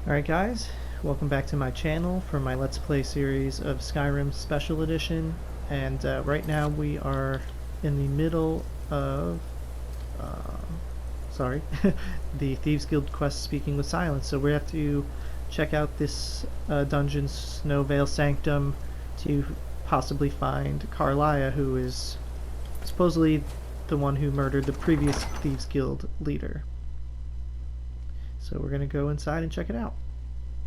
Alright guys, welcome back to my channel for my Let's Play series of Skyrim Special Edition, and right now we are in the middle of, the Thieves Guild quest Speaking with Silence, so we have to check out this dungeon, Snowvale Sanctum, to possibly find Carlia, who is supposedly the one who murdered the previous Thieves Guild leader. So we're gonna go inside and check it out.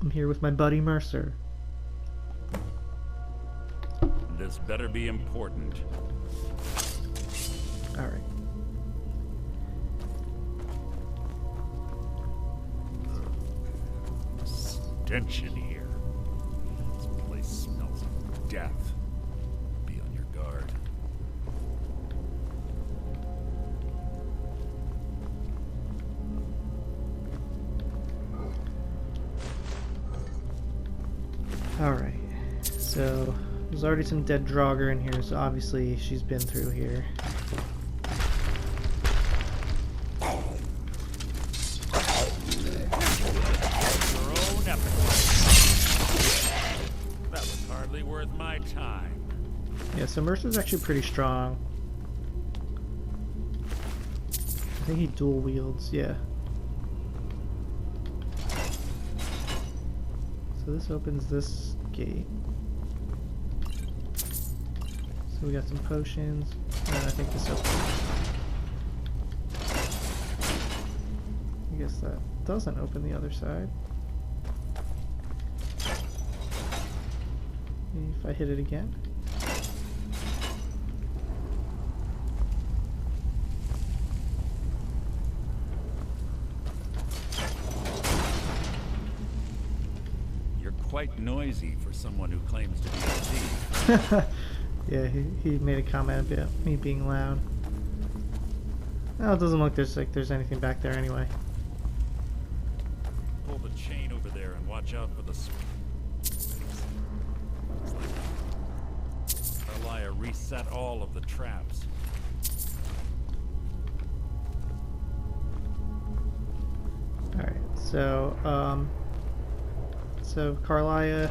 I'm here with my buddy Mercer. This better be important. Alright. Stench in here. This place smells of death. Be on your guard. Alright, so there's already some dead Draugr in here, so obviously she's been through here. Your own epic. That was hardly worth my time. Yeah, so Mercer's actually pretty strong. I think he dual wields, yeah. So this opens this gate. So we got some potions, and I think this opens. I guess that doesn't open the other side. Maybe if I hit it again. Quite noisy for someone who claims to be a thief. Yeah, he made a comment about me being loud. No, it doesn't look like there's anything back there anyway. Pull the chain over there and watch out for the Carlia reset all of the traps. Alright, so Carlia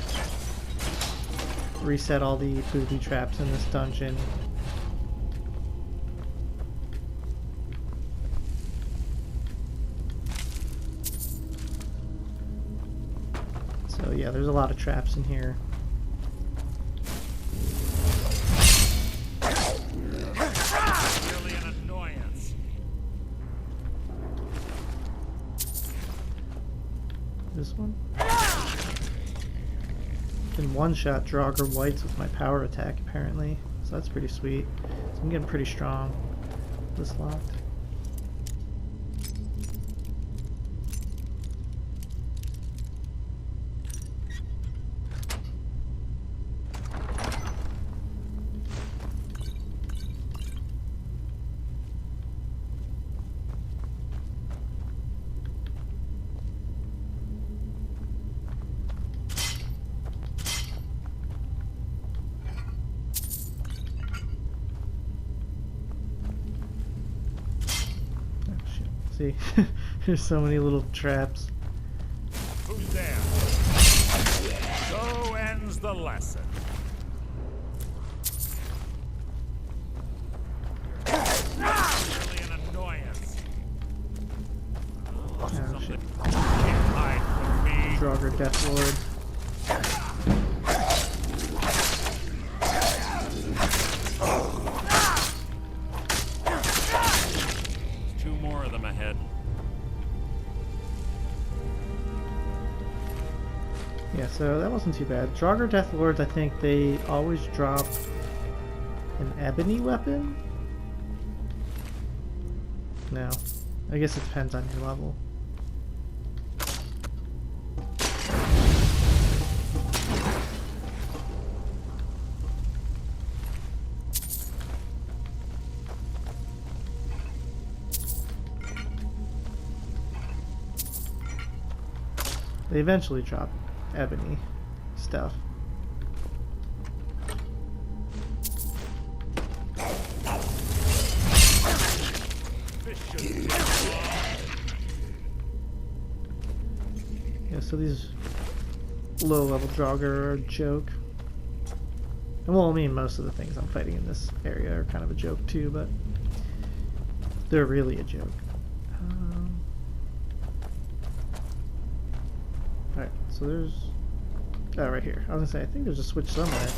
reset all the booby traps in this dungeon. So yeah, there's a lot of traps in here. Really an annoyance. This one? Can one-shot Draugr Whites with my power attack, apparently. So that's pretty sweet. So I'm getting pretty strong. This locked. See, there's so many little traps. Who's there? So ends the lesson. Really an annoyance. Oh, shit. Can't hide from me. Draugr Deathlord. Two more of them ahead. Yeah, so that wasn't too bad. Draugr Deathlords, I think they always drop an ebony weapon? No. I guess it depends on your level. They eventually drop ebony stuff. Yeah, so these low-level Draugr are a joke. And well, I mean, most of the things I'm fighting in this area are kind of a joke too, but they're really a joke. Alright, so there's... Oh, right here. I was gonna say, I think there's a switch somewhere.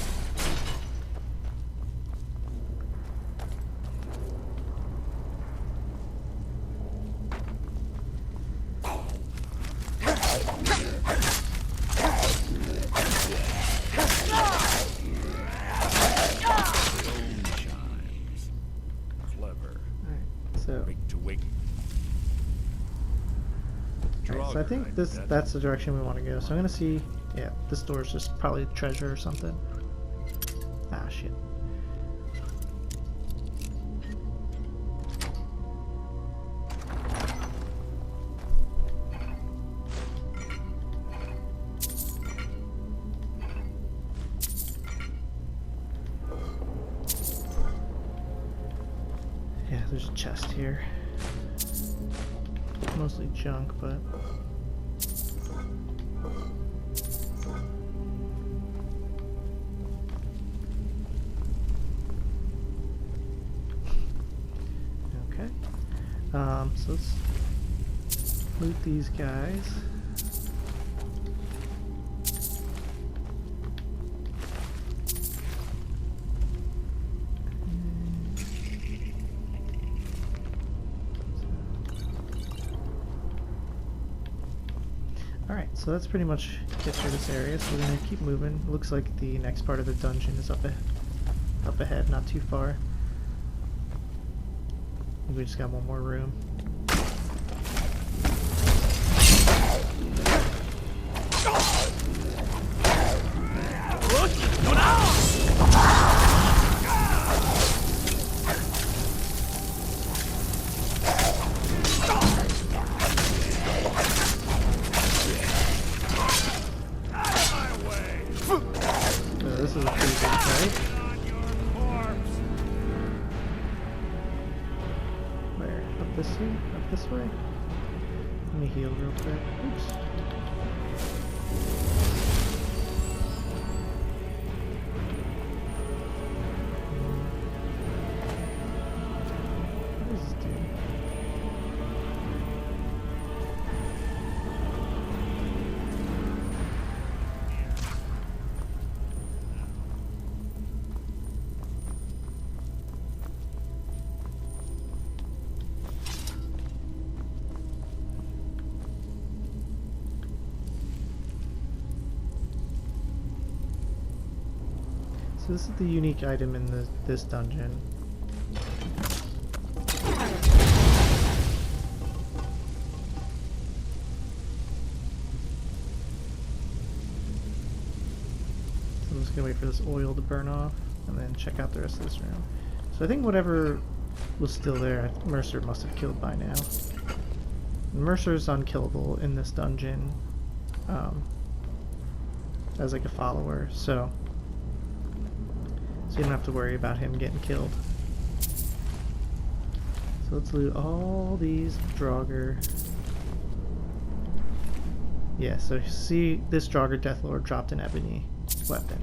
So I think that's the direction we want to go. So I'm gonna see. Yeah, this door's just probably treasure or something. Ah, shit. Yeah, there's a chest here. Mostly junk, but... Okay. So let's loot these guys. Alright, so that's pretty much it for this area, so we're going to keep moving. It looks like the next part of the dungeon is up ahead, not too far. I think we just got one more room. This is a pretty big fight. Where? Up this way? Up this way? Let me heal real quick. Oops. What does this do? So this is the unique item in this dungeon. So I'm just gonna wait for this oil to burn off and then check out the rest of this room. So I think whatever was still there, Mercer must have killed by now. Mercer's unkillable in this dungeon as like a follower, so you don't have to worry about him getting killed. So let's loot all these Draugr. Yeah, so see, this Draugr Deathlord dropped an ebony weapon.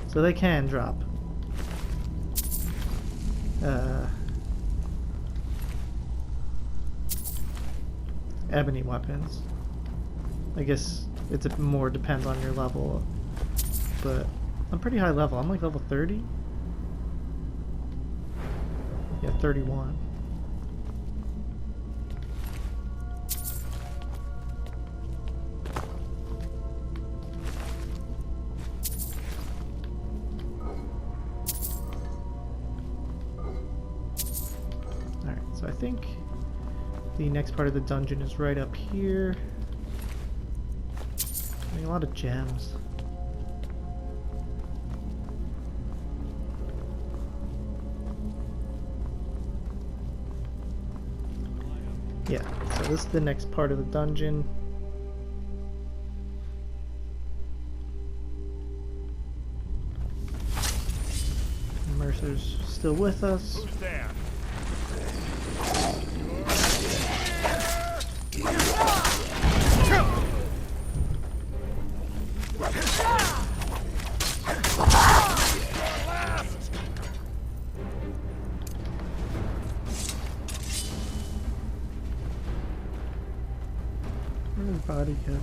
So they can drop ebony weapons. I guess it more depends on your level, but I'm pretty high level. I'm like level 30. Yeah, 31. Alright, so I think the next part of the dungeon is right up here. A lot of gems. Yeah, so this is the next part of the dungeon. Mercer's still with us. Who's there? Where did his body go?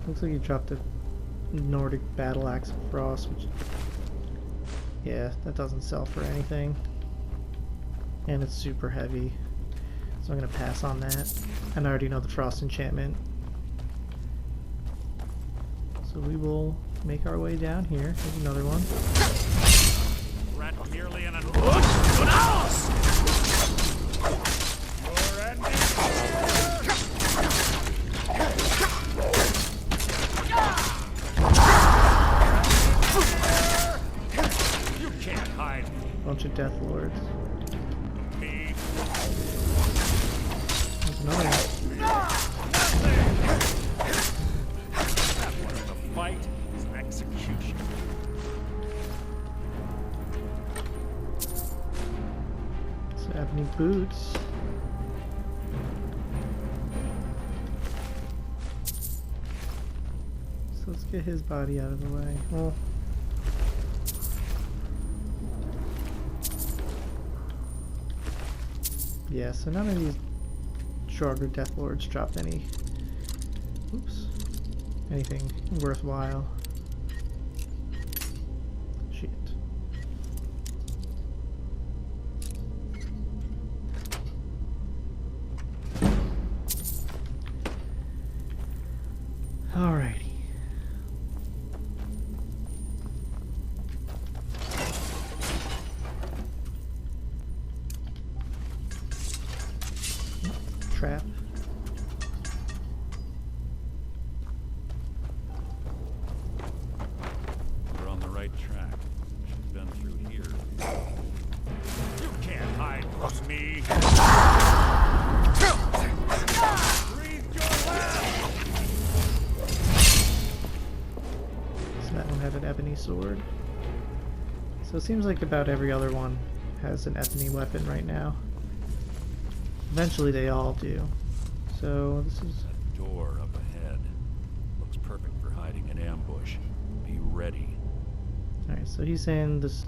Looks like he dropped a Nordic battle axe of frost, which... yeah, that doesn't sell for anything. And it's super heavy. So I'm gonna pass on that. And I already know the frost enchantment. So we will make our way down here. There's another one. Rat merely an ambush. Your end is here. You can't hide Bunch of Death Lords. me. There's another one. That wasn't a fight, it was an execution. So ebony boots. So let's get his body out of the way. Well, yeah, so none of these stronger Death Lords dropped any, oops, anything worthwhile. Shit. Alrighty. Trap. We're on the right track. She's been through here. You can't hide from me. Breathe your last. So that one had an ebony sword. So it seems like about every other one has an ebony weapon right now. Eventually they all do. So this is... That door up ahead looks perfect for hiding an ambush. Be ready. Alright, so he's saying this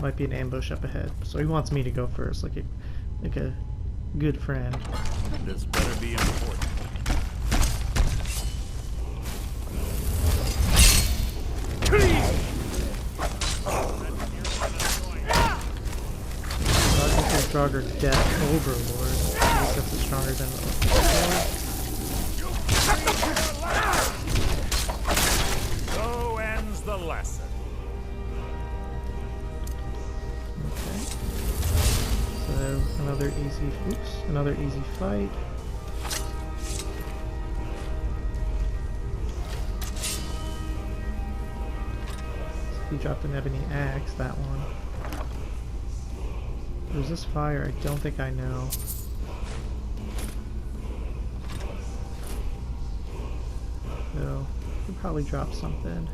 might be an ambush up ahead. So he wants me to go first, like a good friend. This better be important. So I think a stronger Death Overlord. I guess that's stronger than the So ends the lesson. Okay. So another easy fight. He dropped an ebony axe, that one. Resist fire, I don't think I know. So, could probably drop something.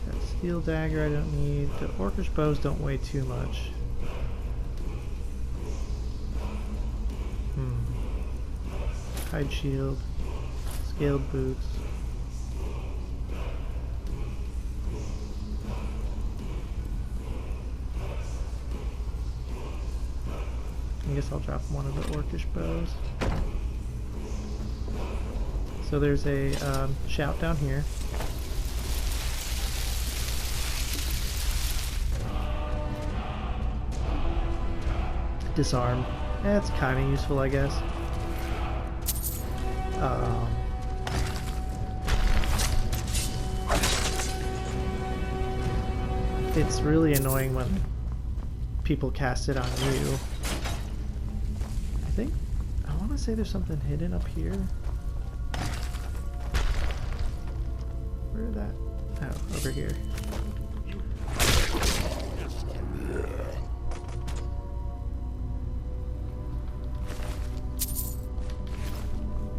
That steel dagger I don't need. The orcish bows don't weigh too much. Hide shield. Scaled boots. I guess I'll drop one of the orcish bows. So there's a shout down here. Disarm. That's kind of useful, I guess. It's really annoying when people cast it on you. I want to say there's something hidden up here. Where is that? Oh, over here.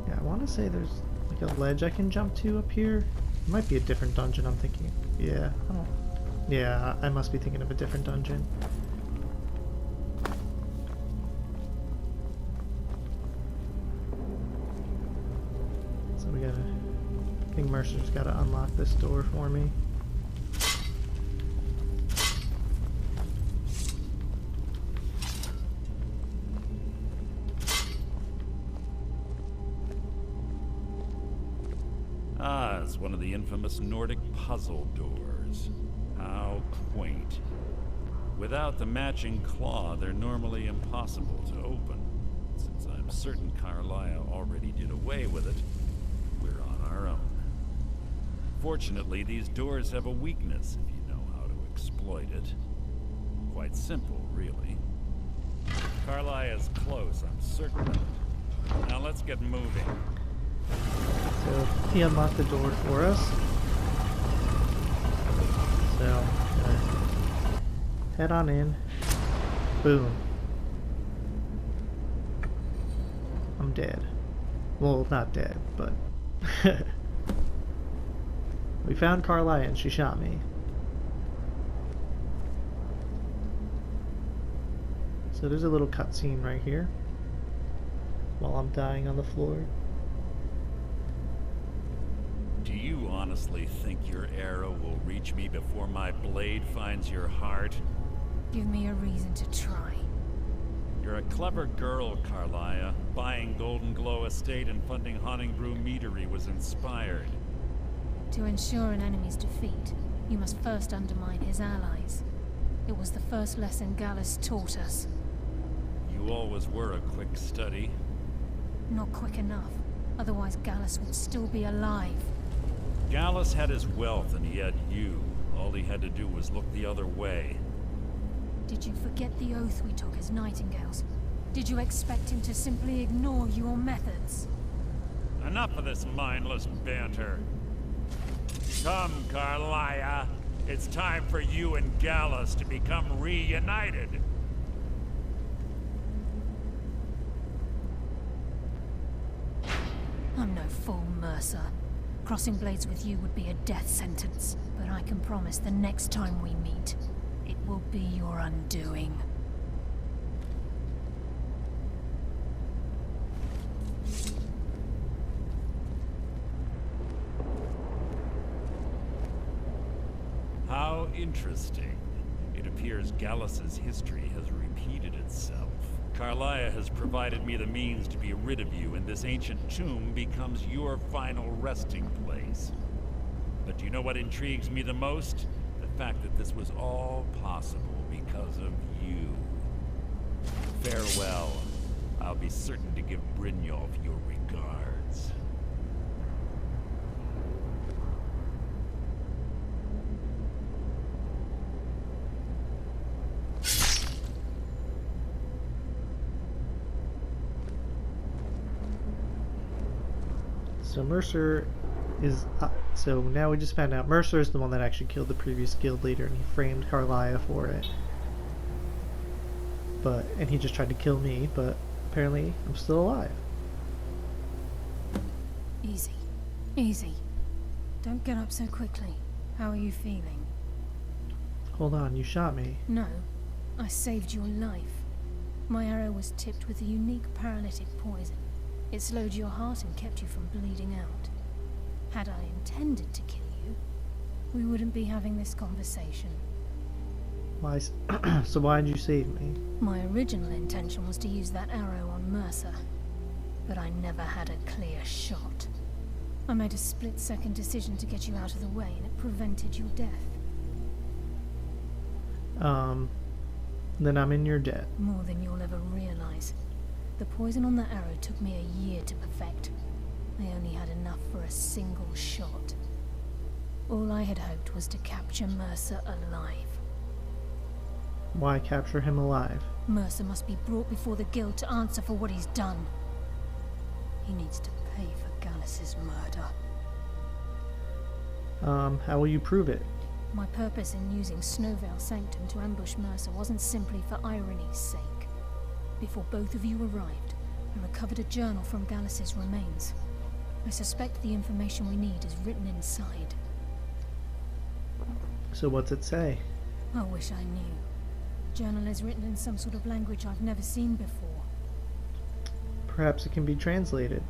Yeah, I want to say there's like a ledge I can jump to up here. It might be a different dungeon, I'm thinking. Yeah, I don't... Yeah, I must be thinking of a different dungeon. So we gotta... I think Mercer's gotta unlock this door for me. is one of the infamous Nordic puzzle doors. How quaint. Without the matching claw, they're normally impossible to open. Since I'm certain Carlia already did away with it, we're on our own. Fortunately, these doors have a weakness if you know how to exploit it. Quite simple, really. Carlia is close, I'm certain of it. Now let's get moving. So he unlocked the door for us. So head on in. Boom. I'm dead. Well, not dead, but we found Carlia and she shot me. So there's a little cutscene right here while I'm dying on the floor. Do you honestly think your arrow will reach me before my blade finds your heart? Give me a reason to try. You're a clever girl, Carlia. Buying Golden Glow Estate and funding Honningbrew Meadery was inspired. To ensure an enemy's defeat, you must first undermine his allies. It was the first lesson Gallus taught us. You always were a quick study. Not quick enough, otherwise Gallus would still be alive. Gallus had his wealth and he had you. All he had to do was look the other way. Did you forget the oath we took as Nightingales? Did you expect him to simply ignore your methods? Enough of this mindless banter. Come, Carlia. It's time for you and Gallus to become reunited. I'm no fool, Mercer. Crossing blades with you would be a death sentence, but I can promise the next time we meet, it will be your undoing. How interesting. It appears Gallus's history has repeated itself. Carlia has provided me the means to be rid of you, and this ancient tomb becomes your final resting place. But do you know what intrigues me the most? The fact that this was all possible because of you. Farewell. I'll be certain to give Brynjolf your regards. So Mercer is so now we just found out Mercer is the one that actually killed the previous guild leader, and he framed Carlia for it. And he just tried to kill me, but apparently I'm still alive. Easy. Easy. Don't get up so quickly. How are you feeling? Hold on, you shot me. No. I saved your life. My arrow was tipped with a unique paralytic poison. It slowed your heart and kept you from bleeding out. Had I intended to kill you, we wouldn't be having this conversation. Why? So why did you save me? My original intention was to use that arrow on Mercer, but I never had a clear shot. I made a split-second decision to get you out of the way, and it prevented your death. Then I'm in your debt. More than you'll ever realize. The poison on that arrow took me a year to perfect. I only had enough for a single shot. All I had hoped was to capture Mercer alive. Why capture him alive? Mercer must be brought before the guild to answer for what he's done. He needs to pay for Gallus's murder. How will you prove it? My purpose in using Snowvale Sanctum to ambush Mercer wasn't simply for irony's sake. Before both of you arrived, I recovered a journal from Gallus's remains. I suspect the information we need is written inside. So what's it say? I wish I knew. Journal is written in some sort of language I've never seen before. Perhaps it can be translated.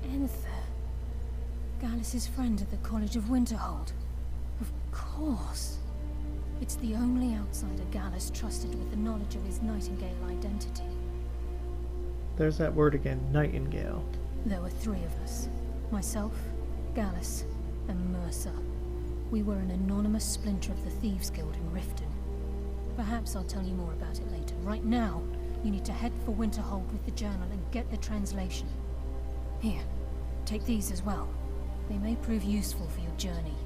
Enther. Gallus's friend at the College of Winterhold. Of course. It's the only outsider Gallus trusted with the knowledge of his Nightingale identity. There's that word again, Nightingale. There were three of us. Myself, Gallus, and Mercer. We were an anonymous splinter of the Thieves Guild in Riften. Perhaps I'll tell you more about it later. Right now, you need to head for Winterhold with the journal and get the translation. Here, take these as well. They may prove useful for your journey.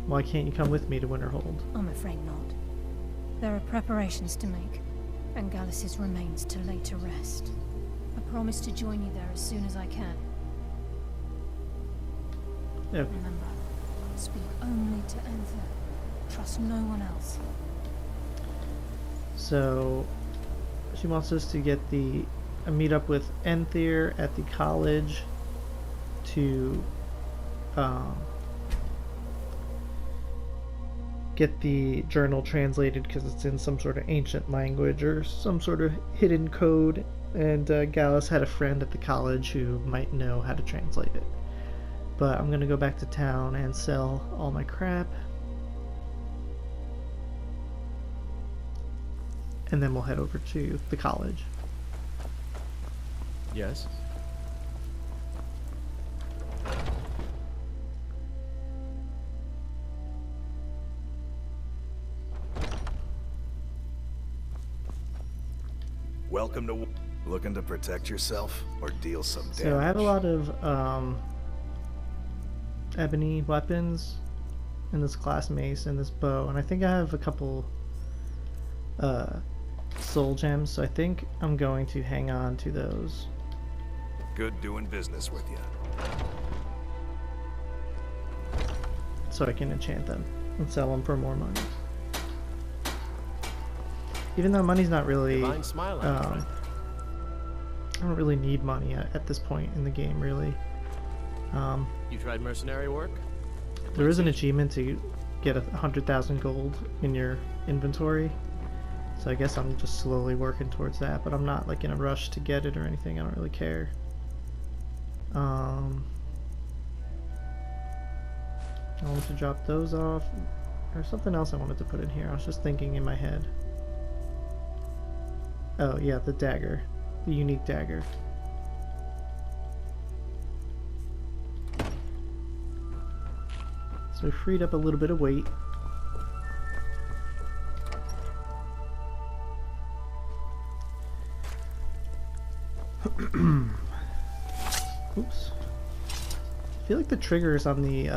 Why can't you come with me to Winterhold? I'm afraid not. There are preparations to make, and Gallus's remains to lay to rest. I promise to join you there as soon as I can. Yeah. Remember, speak only to Enther. Trust no one else. So, she wants us to get a meet up with Enther at the college to get the journal translated because it's in some sort of ancient language or some sort of hidden code, and Gallus had a friend at the college who might know how to translate it. But I'm gonna go back to town and sell all my crap, and then we'll head over to the college. Yes? Welcome to... Looking to protect yourself or deal some damage? So I have a lot of ebony weapons in this glass mace and this bow, and I think I have a couple soul gems, so I think I'm going to hang on to those. Good doing business with you. So I can enchant them and sell them for more money. Even though money's not really... Divine smile on your friend. I don't really need money at this point in the game, really. You tried mercenary work? There is an achievement to get 100,000 gold in your inventory, so I guess I'm just slowly working towards that, but I'm not like in a rush to get it or anything. I don't really care. I wanted to drop those off. There's something else I wanted to put in here. I was just thinking in my head. Oh yeah, the dagger. The unique dagger. So we freed up a little bit of weight. Oops. I feel like the triggers on the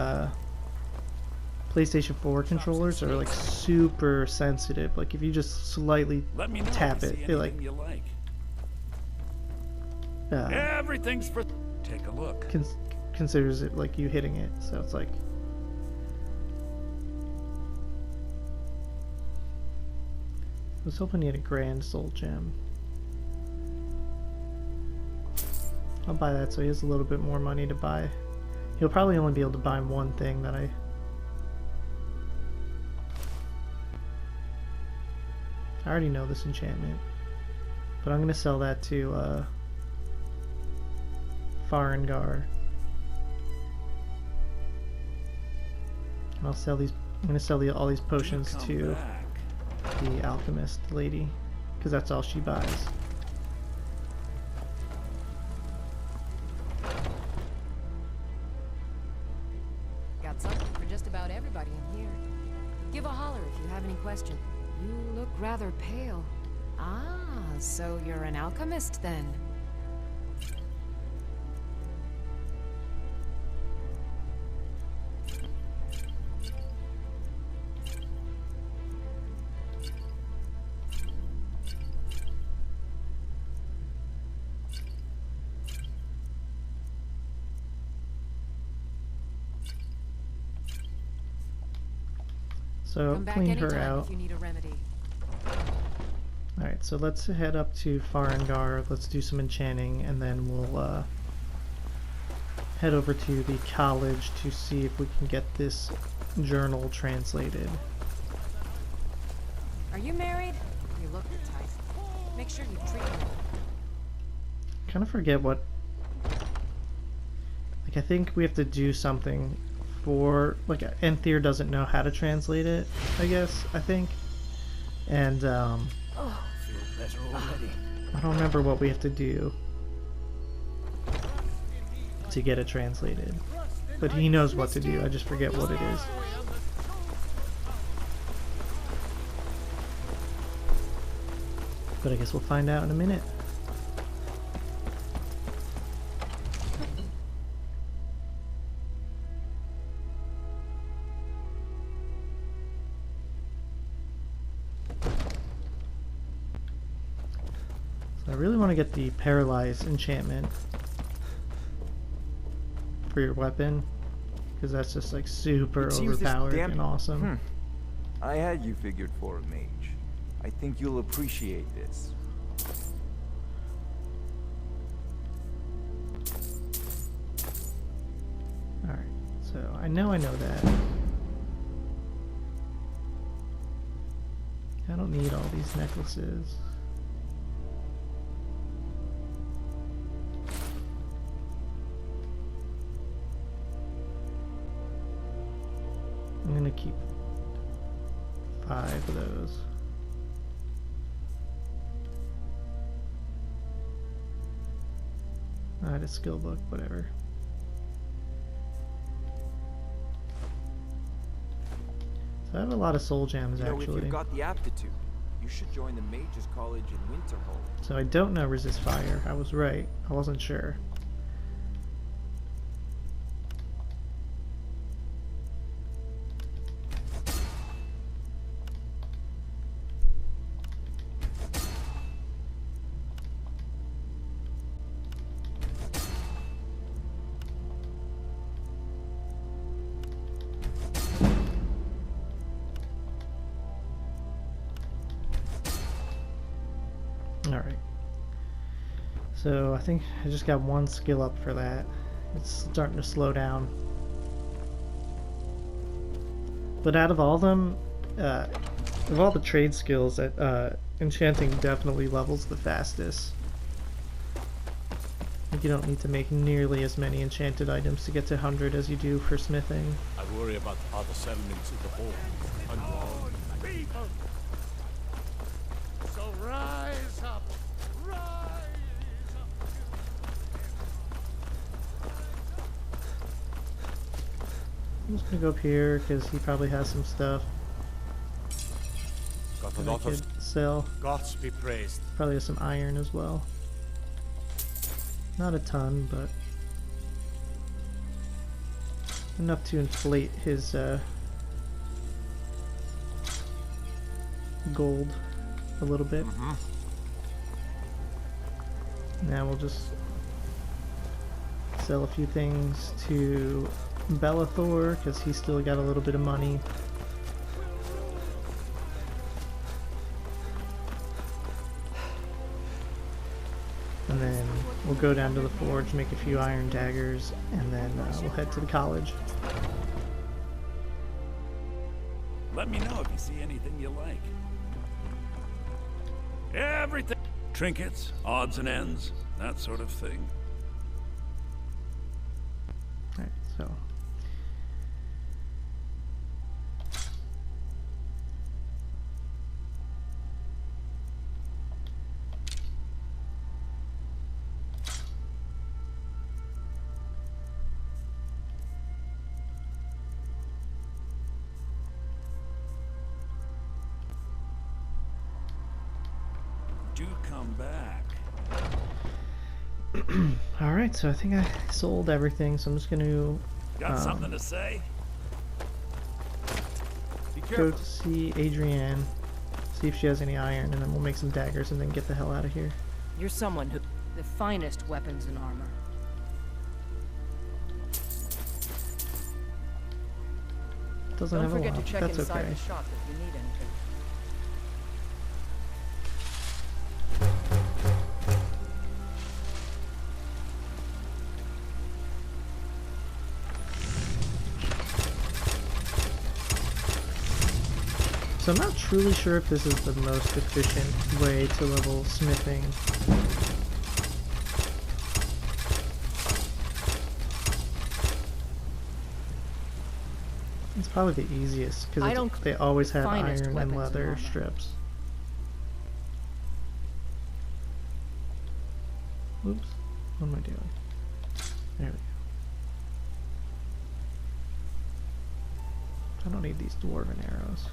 PlayStation 4 controllers are like super sensitive. Like if you just slightly Let me know tap if you it, see it like anything you like. Everything's for... Take a look. considers it like you hitting it. So it's like... I was hoping he had a grand soul gem. I'll buy that so he has a little bit more money to buy. He'll probably only be able to buy one thing that I already know this enchantment. But I'm gonna sell that to Farengar. And I'll sell these I'm gonna sell all these potions Come to back. the alchemist lady, because that's all she buys. Got something for just about everybody in here. Give a holler if you have any questions. You look rather pale. Ah, so you're an alchemist then? So Come back clean her anytime out. if you need a remedy. Alright, so let's head up to Farengar, let's do some enchanting, and then we'll head over to the college to see if we can get this journal translated. Are you married? You look the type. Make sure you treat me. Kind of forget what... Like, I think we have to do something for... Like, Enther doesn't know how to translate it, I guess, I think. And, Feel better already. I don't remember what we have to do to get it translated. But he knows what to do, I just forget what it is. But I guess we'll find out in a minute. So I really want to get the Paralyze enchantment for your weapon, because that's just like super overpowered and awesome. I had you figured for a mage. I think you'll appreciate this. Alright, so I know that. I don't need all these necklaces. I'm gonna keep 5 of those. Alright, a skill book, whatever. So I have a lot of soul gems, You know, if actually. you've got the aptitude, you should join the Mages College in Winterhold. So I don't know resist fire. I was right. I wasn't sure. Alright. So I think I just got 1 skill up for that. It's starting to slow down. But out of all of them, of all the trade skills, enchanting definitely levels the fastest. Like you don't need to make nearly as many enchanted items to get to 100 as you do for smithing. I worry about other settlements in the whole. People! So rise up! Rise up! I'm just gonna go up here because he probably has some stuff Got a that I lot of could sell. gods be praised. Probably has some iron as well. Not a ton, but enough to inflate his gold a little bit. Now we'll just sell a few things to Bellathor because he's still got a little bit of money. And then we'll go down to the forge, make a few iron daggers, and then we'll head to the college. Let me know if you see anything you like. Everything. Trinkets, odds and ends, that sort of thing. Alright, so. Do come back. Alright, so I think I sold everything, so I'm just gonna Got something to say? Be go careful. to see Adrienne, see if she has any iron, and then we'll make some daggers and then get the hell out of here. You're someone who... The finest weapons and armor. Doesn't Don't have a forget to watch, check that's inside okay. the shop if you need anything. So I'm not truly sure if this is the most efficient way to level smithing. It's probably the easiest I because don't they always have finest iron and weapons and leather armor. strips. Oops. What am I doing? There we go. I don't need these dwarven arrows.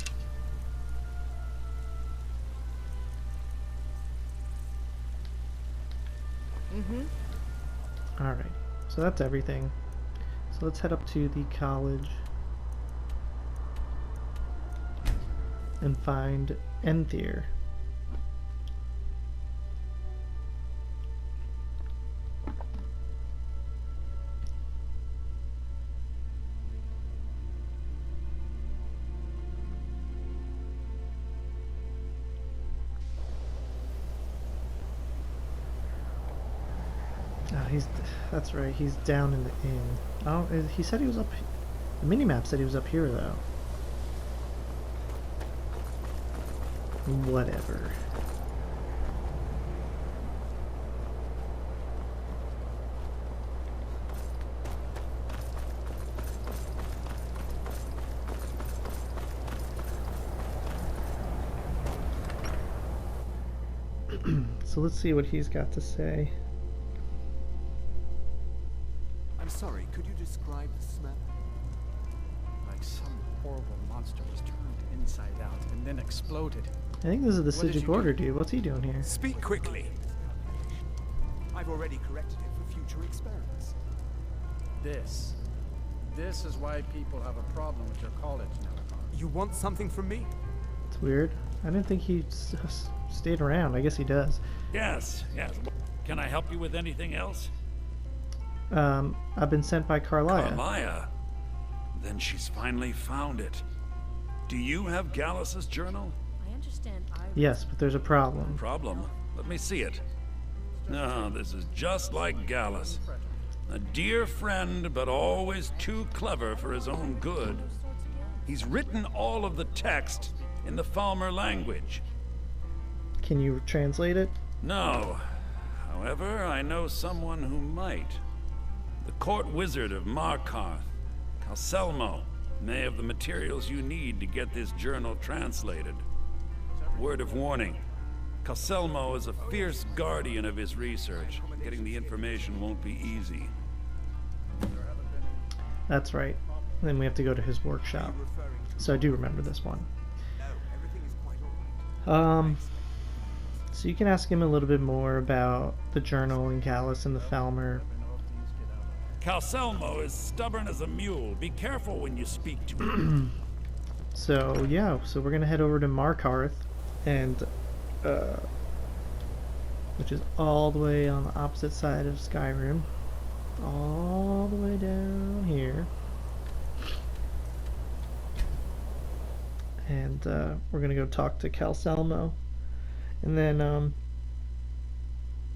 Alright, so that's everything. So let's head up to the college and find Enthier. That's right, he's down in the inn. Oh, he said he was up. The minimap said he was up here, though. Whatever. So let's see what he's got to say. I'm sorry, could you describe the smell? Like some horrible monster was turned inside out and then exploded. I think this is the What did Sigic you Order do? dude. What's he doing here? Speak quickly. I've already corrected it for future experiments. This is why people have a problem with your college now. You want something from me? It's weird. I didn't think he stayed around. I guess he does. Yes, yes. Can I help you with anything else? I've been sent by Carlia. Carlia? Then she's finally found it. Do you have Gallus's journal? I understand Yes, but there's a problem. Problem? Let me see it. No, this is just like Gallus. A dear friend, but always too clever for his own good. He's written all of the text in the Falmer language. Can you translate it? No. However, I know someone who might. The court wizard of Markarth, Salmo, may have the materials you need to get this journal translated. Word of warning. Salmo is a fierce guardian of his research. Getting the information won't be easy. That's right. Then we have to go to his workshop. So I do remember this one. So you can ask him a little bit more about the journal and Gallus and the Falmer. Salmo is stubborn as a mule. Be careful when you speak to him. So yeah, so we're gonna head over to Markarth, and which is all the way on the opposite side of Skyrim, all the way down here. And we're gonna go talk to Salmo, and then we'll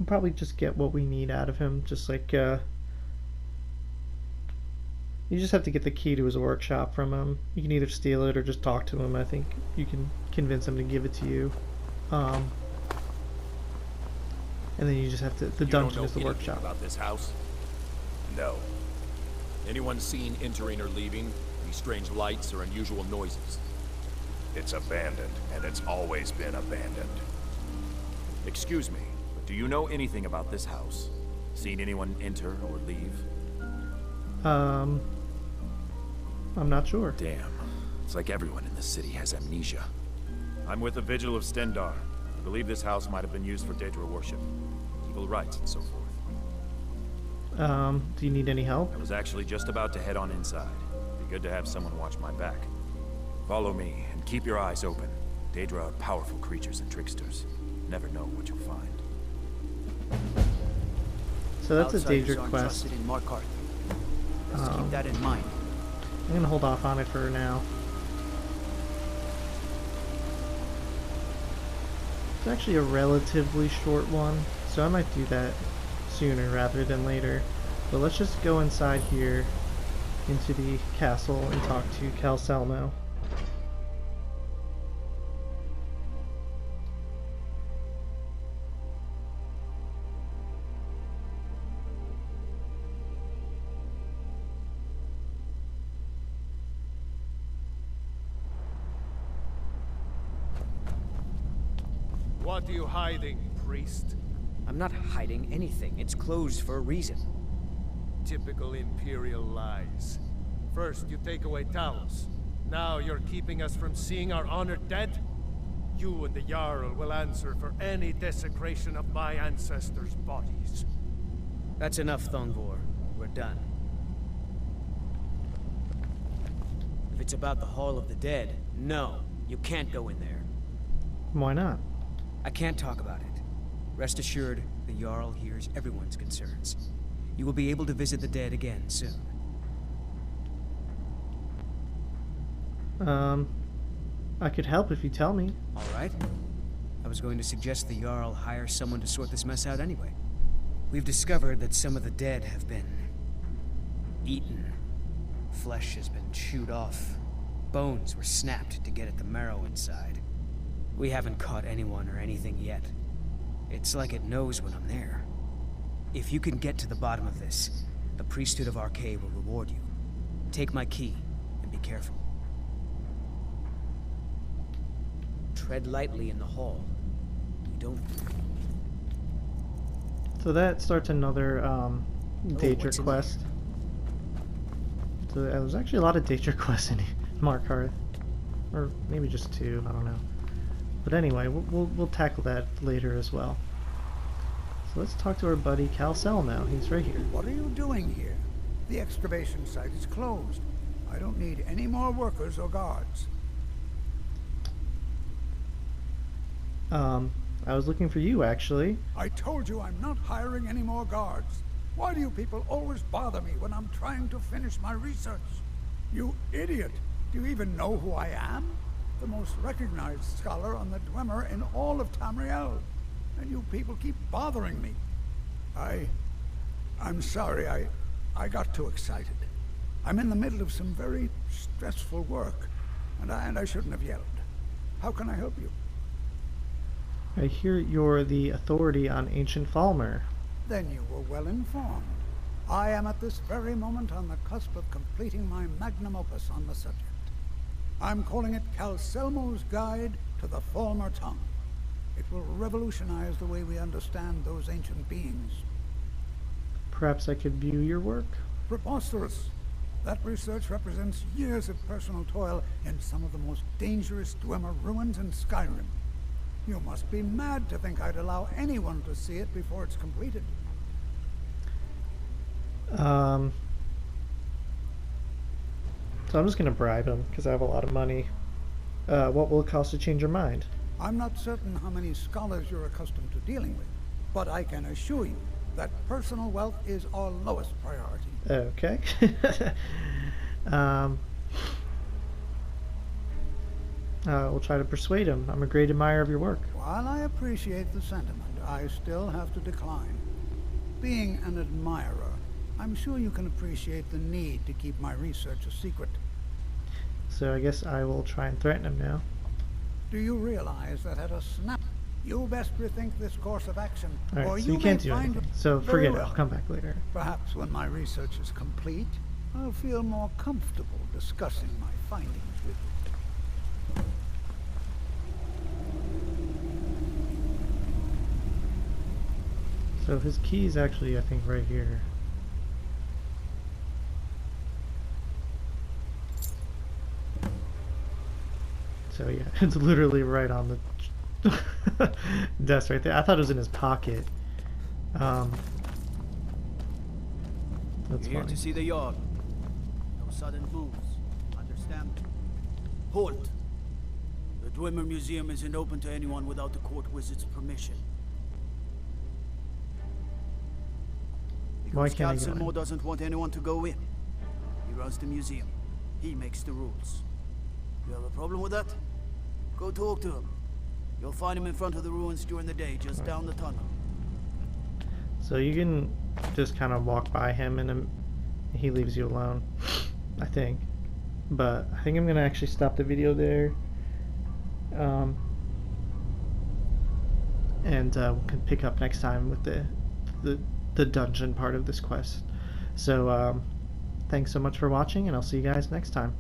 probably just get what we need out of him, just like you just have to get the key to his workshop from him. You can either steal it or just talk to him. I think you can convince him to give it to you. And then you just have to. The dungeon is the workshop. About this house? No. Anyone seen entering or leaving? Any strange lights or unusual noises? It's abandoned, and it's always been abandoned. Excuse me, but do you know anything about this house? Seen anyone enter or leave? I'm not sure. Damn. It's like everyone in this city has amnesia. I'm with the Vigil of Stendar. I believe this house might have been used for Daedra worship, evil rites, and so forth. Do you need any help? I was actually just about to head on inside. Be good to have someone watch my back. Follow me, and keep your eyes open. Daedra are powerful creatures and tricksters. Never know what you'll find. So that's a Outsiders Daedra aren't quest. trusted in Markarth. Let's keep that in mind. I'm gonna hold off on it for now. It's actually a relatively short one, so I might do that sooner rather than later. But let's just go inside here into the castle and talk to Salmo. What are you hiding, priest? I'm not hiding anything. It's closed for a reason. Typical Imperial lies. First, you take away Talos. Now you're keeping us from seeing our honored dead? You and the Jarl will answer for any desecration of my ancestors' bodies. That's enough, Thongvor. We're done. If it's about the Hall of the Dead, no, you can't go in there. Why not? I can't talk about it. Rest assured, the Jarl hears everyone's concerns. You will be able to visit the dead again soon. I could help if you tell me. All right. I was going to suggest the Jarl hire someone to sort this mess out anyway. We've discovered that some of the dead have been eaten. Flesh has been chewed off. Bones were snapped to get at the marrow inside. We haven't caught anyone or anything yet. It's like it knows when I'm there. If you can get to the bottom of this, the priesthood of Arcade will reward you. Take my key, and be careful. Tread lightly in the hall. You don't... So that starts another Daedra what's in quest. So there's actually a lot of Daedra quests in Markarth. Or maybe just 2, I don't know. But anyway, we'll tackle that later as well. So let's talk to our buddy Cal Salmo. He's right here. What are you doing here? The excavation site is closed. I don't need any more workers or guards. I was looking for you, actually. I told you I'm not hiring any more guards. Why do you people always bother me when I'm trying to finish my research? You idiot! Do you even know who I am? The most recognized scholar on the Dwemer in all of Tamriel. And you people keep bothering me. I'm sorry, I got too excited. I'm in the middle of some very stressful work, and I shouldn't have yelled. How can I help you? I hear you're the authority on ancient Falmer. Then you were well informed. I am at this very moment on the cusp of completing my magnum opus on the subject. I'm calling it Cal Salmo's Guide to the Falmer Tongue. It will revolutionize the way we understand those ancient beings. Perhaps I could view your work? Preposterous. That research represents years of personal toil in some of the most dangerous Dwemer ruins in Skyrim. You must be mad to think I'd allow anyone to see it before it's completed. So I'm just gonna bribe him, because I have a lot of money. What will it cost to change your mind? I'm not certain how many scholars you're accustomed to dealing with, but I can assure you that personal wealth is our lowest priority. Okay. We'll try to persuade him. I'm a great admirer of your work. While I appreciate the sentiment, I still have to decline. Being an admirer, I'm sure you can appreciate the need to keep my research a secret. So I guess I will try and threaten him now. Do you realize that at a snap, you best rethink this course of action, Alright, or so you you can't may do find anything. it So very forget it, well. I'll come back later. Perhaps when my research is complete, I'll feel more comfortable discussing my findings with you. So his key is actually, I think, right here. So yeah, it's literally right on the desk right there. I thought it was in his pocket. That's You're here funny. to see the yard. No sudden moves. Understand? Halt! The Dwemer Museum isn't open to anyone without the court wizard's permission. Why Because can't I Cal go in? Salmo doesn't want anyone to go in. He runs the museum. He makes the rules. You have a problem with that? Go talk to him. You'll find him in front of the ruins during the day, just down the tunnel. So you can just kind of walk by him and he leaves you alone, I think. But I think I'm gonna actually stop the video there. And we can pick up next time with the dungeon part of this quest. So thanks so much for watching, and I'll see you guys next time.